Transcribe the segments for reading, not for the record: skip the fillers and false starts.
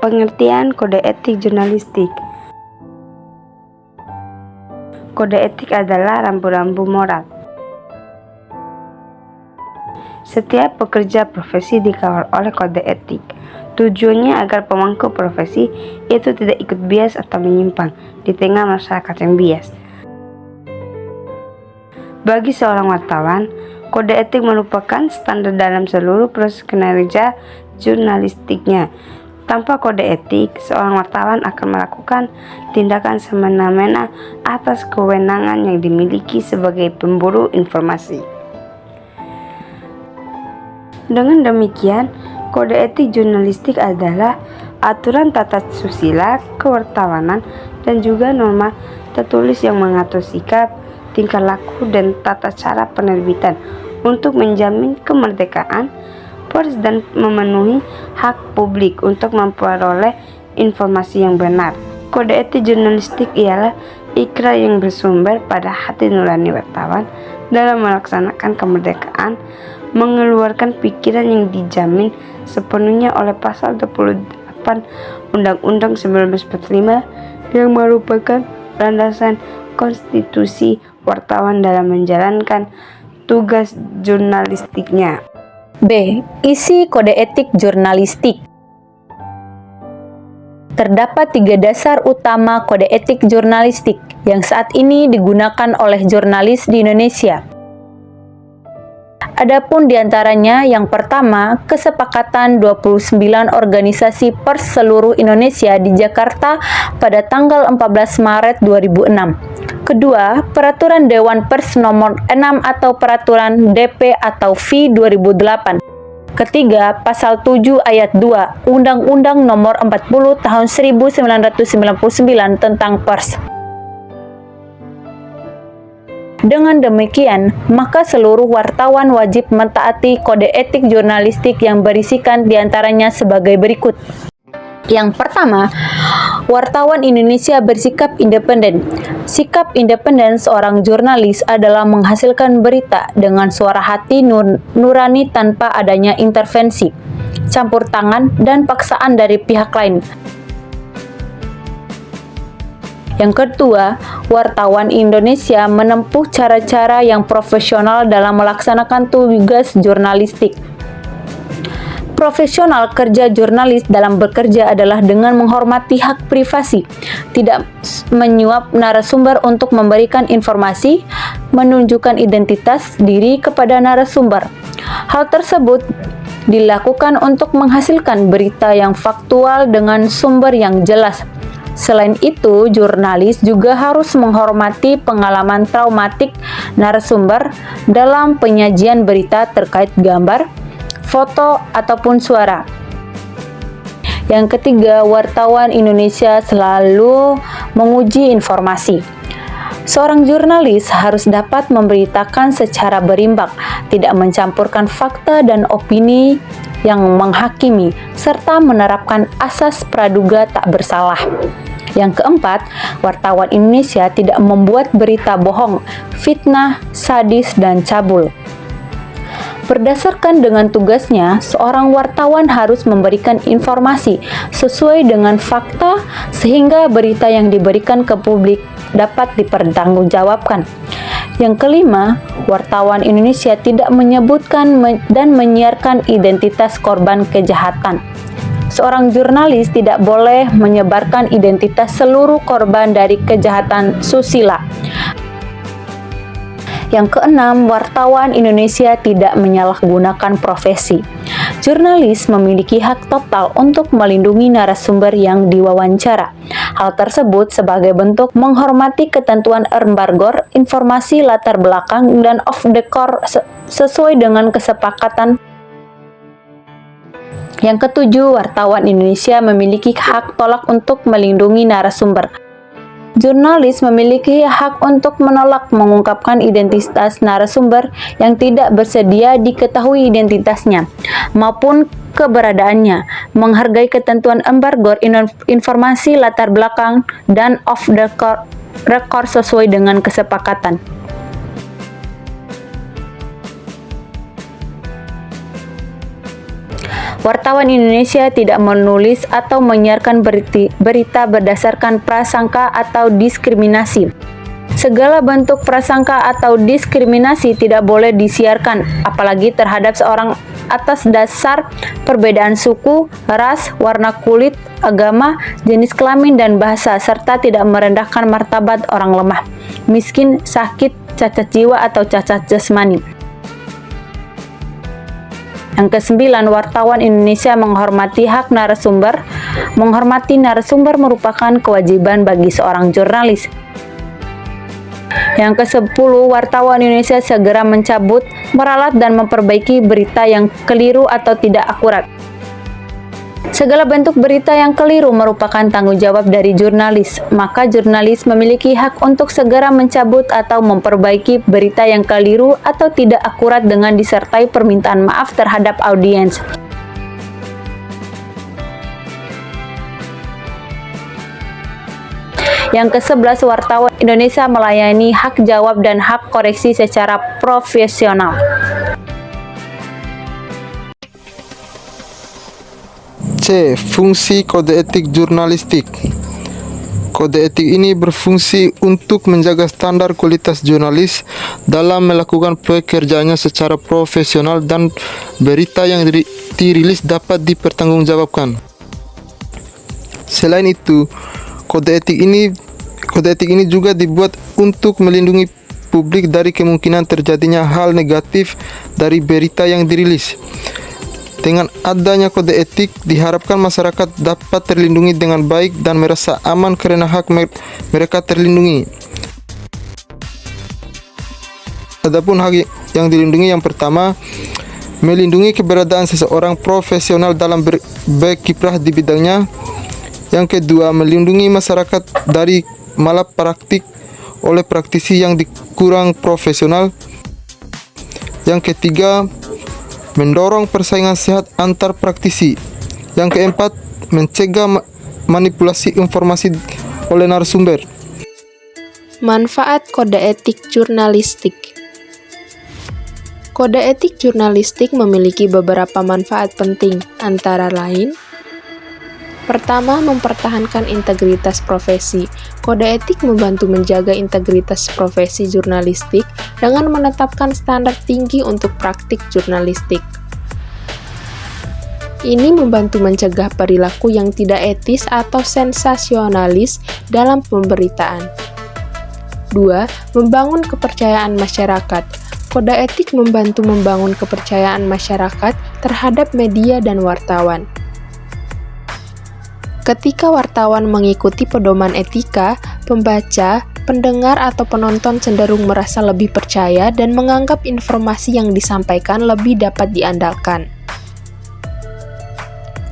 Pengertian kode etik jurnalistik. Kode etik adalah rambu-rambu moral. Setiap pekerja profesi dikawal oleh kode etik. Tujuannya agar pemangku profesi itu tidak ikut bias atau menyimpang di tengah masyarakat yang bias. Bagi seorang wartawan, kode etik merupakan standar dalam seluruh proses kinerja jurnalistiknya. Tanpa kode etik, seorang wartawan akan melakukan tindakan semena-mena atas kewenangan yang dimiliki sebagai pemburu informasi. Dengan demikian, kode etik jurnalistik adalah aturan tata susila kewartawanan dan juga norma tertulis yang mengatur sikap, tingkah laku, dan tata cara penerbitan untuk menjamin kemerdekaan pers dan memenuhi hak publik untuk memperoleh informasi yang benar. Kode etik jurnalistik ialah ikrar yang bersumber pada hati nurani wartawan dalam melaksanakan kemerdekaan, mengeluarkan pikiran yang dijamin sepenuhnya oleh pasal 28 Undang-Undang 1945 yang merupakan landasan konstitusi wartawan dalam menjalankan tugas jurnalistiknya. B. Isi kode etik jurnalistik. Terdapat 3 dasar utama kode etik jurnalistik yang saat ini digunakan oleh jurnalis di Indonesia. Adapun diantaranya, yang pertama, kesepakatan 29 organisasi pers seluruh Indonesia di Jakarta pada tanggal 14 Maret 2006. Kedua, Peraturan Dewan Pers Nomor 6 atau Peraturan DP atau V 2008. Ketiga, Pasal 7 Ayat 2 Undang-Undang Nomor 40 Tahun 1999 tentang Pers. Dengan demikian, maka seluruh wartawan wajib mentaati kode etik jurnalistik yang berisikan diantaranya sebagai berikut. Yang pertama, wartawan Indonesia bersikap independen. Sikap independen seorang jurnalis adalah menghasilkan berita dengan suara hati nurani tanpa adanya intervensi, campur tangan, dan paksaan dari pihak lain. Yang kedua, wartawan Indonesia menempuh cara-cara yang profesional dalam melaksanakan tugas jurnalistik. Profesional kerja jurnalis dalam bekerja adalah dengan menghormati hak privasi, tidak menyuap narasumber untuk memberikan informasi, menunjukkan identitas diri kepada narasumber. Hal tersebut dilakukan untuk menghasilkan berita yang faktual dengan sumber yang jelas. Selain itu, jurnalis juga harus menghormati pengalaman traumatik narasumber dalam penyajian berita terkait gambar, foto, ataupun suara. Yang ketiga, wartawan Indonesia selalu menguji informasi. Seorang jurnalis harus dapat memberitakan secara berimbang, tidak mencampurkan fakta dan opini yang menghakimi, serta menerapkan asas praduga tak bersalah. Yang keempat, wartawan Indonesia tidak membuat berita bohong, fitnah, sadis, dan cabul. Berdasarkan dengan tugasnya, seorang wartawan harus memberikan informasi sesuai dengan fakta sehingga berita yang diberikan ke publik dapat dipertanggungjawabkan. Yang kelima, wartawan Indonesia tidak menyebutkan dan menyiarkan identitas korban kejahatan. Seorang jurnalis tidak boleh menyebarkan identitas seluruh korban dari kejahatan susila. Yang keenam, wartawan Indonesia tidak menyalahgunakan profesi. Jurnalis memiliki hak total untuk melindungi narasumber yang diwawancara. Hal tersebut sebagai bentuk menghormati ketentuan embargo informasi latar belakang dan off the record sesuai dengan kesepakatan. Yang ketujuh, wartawan Indonesia memiliki hak tolak untuk melindungi narasumber. Jurnalis memiliki hak untuk menolak mengungkapkan identitas narasumber yang tidak bersedia diketahui identitasnya maupun keberadaannya, menghargai ketentuan embargo informasi latar belakang dan off the record sesuai dengan kesepakatan. Wartawan Indonesia tidak menulis atau menyiarkan berita berdasarkan prasangka atau diskriminasi. Segala bentuk prasangka atau diskriminasi tidak boleh disiarkan, apalagi terhadap seorang atas dasar perbedaan suku, ras, warna kulit, agama, jenis kelamin, dan bahasa, serta tidak merendahkan martabat orang lemah, miskin, sakit, cacat jiwa, atau cacat jasmani. Yang ke-9, wartawan Indonesia menghormati hak narasumber. Menghormati narasumber merupakan kewajiban bagi seorang jurnalis. Yang ke-10, wartawan Indonesia segera mencabut, meralat, dan memperbaiki berita yang keliru atau tidak akurat. Segala bentuk berita yang keliru merupakan tanggung jawab dari jurnalis, maka jurnalis memiliki hak untuk segera mencabut atau memperbaiki berita yang keliru atau tidak akurat dengan disertai permintaan maaf terhadap audiens. Yang ke-11, wartawan Indonesia melayani hak jawab dan hak koreksi secara profesional. C. Fungsi kode etik jurnalistik. Kode etik ini berfungsi untuk menjaga standar kualitas jurnalis dalam melakukan pekerjaannya secara profesional dan berita yang dirilis dapat dipertanggungjawabkan. Selain itu, kode etik ini juga dibuat untuk melindungi publik dari kemungkinan terjadinya hal negatif dari berita yang dirilis. Dengan adanya kode etik, diharapkan masyarakat dapat terlindungi dengan baik dan merasa aman karena hak mereka terlindungi. Adapun hak yang dilindungi yang pertama, melindungi keberadaan seseorang profesional dalam berkiprah di bidangnya. Yang kedua, melindungi masyarakat dari malapraktik oleh praktisi yang kurang profesional. Yang ketiga, mendorong persaingan sehat antar praktisi. Yang keempat, mencegah manipulasi informasi oleh narasumber. Manfaat kode etik jurnalistik. Kode etik jurnalistik memiliki beberapa manfaat penting, antara lain: pertama, mempertahankan integritas profesi. Kode etik membantu menjaga integritas profesi jurnalistik dengan menetapkan standar tinggi untuk praktik jurnalistik. Ini membantu mencegah perilaku yang tidak etis atau sensasionalis dalam pemberitaan. 2. Membangun kepercayaan masyarakat. Kode etik membantu membangun kepercayaan masyarakat terhadap media dan wartawan. Ketika wartawan mengikuti pedoman etika, pembaca, pendengar, atau penonton cenderung merasa lebih percaya dan menganggap informasi yang disampaikan lebih dapat diandalkan.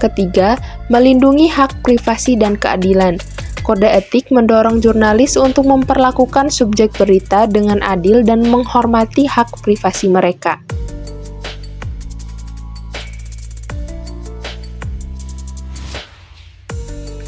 Ketiga, melindungi hak privasi dan keadilan. Kode etik mendorong jurnalis untuk memperlakukan subjek berita dengan adil dan menghormati hak privasi mereka.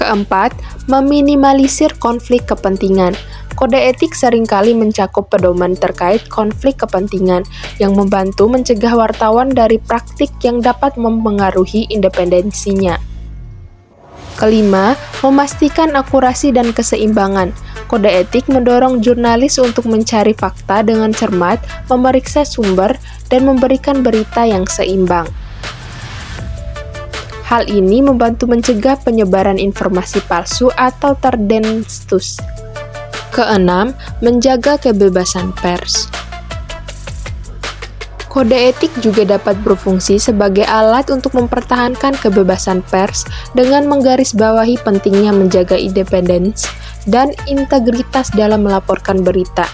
Keempat, meminimalisir konflik kepentingan. Kode etik seringkali mencakup pedoman terkait konflik kepentingan yang membantu mencegah wartawan dari praktik yang dapat mempengaruhi independensinya. Kelima, memastikan akurasi dan keseimbangan. Kode etik mendorong jurnalis untuk mencari fakta dengan cermat, memeriksa sumber, dan memberikan berita yang seimbang. Hal ini membantu mencegah penyebaran informasi palsu atau terdensus. Keenam, menjaga kebebasan pers. Kode etik juga dapat berfungsi sebagai alat untuk mempertahankan kebebasan pers dengan menggarisbawahi pentingnya menjaga independensi dan integritas dalam melaporkan berita.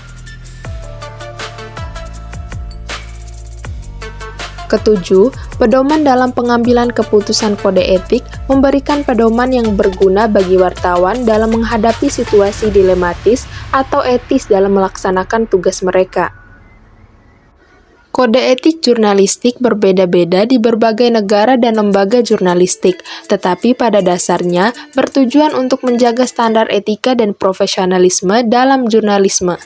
Ketujuh, pedoman dalam pengambilan keputusan. Kode etik memberikan pedoman yang berguna bagi wartawan dalam menghadapi situasi dilematis atau etis dalam melaksanakan tugas mereka. Kode etik jurnalistik berbeda-beda di berbagai negara dan lembaga jurnalistik, tetapi pada dasarnya bertujuan untuk menjaga standar etika dan profesionalisme dalam jurnalisme.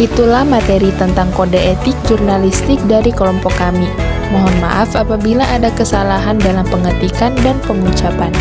Itulah materi tentang kode etik jurnalistik dari kelompok kami. Mohon maaf apabila ada kesalahan dalam pengetikan dan pengucapan.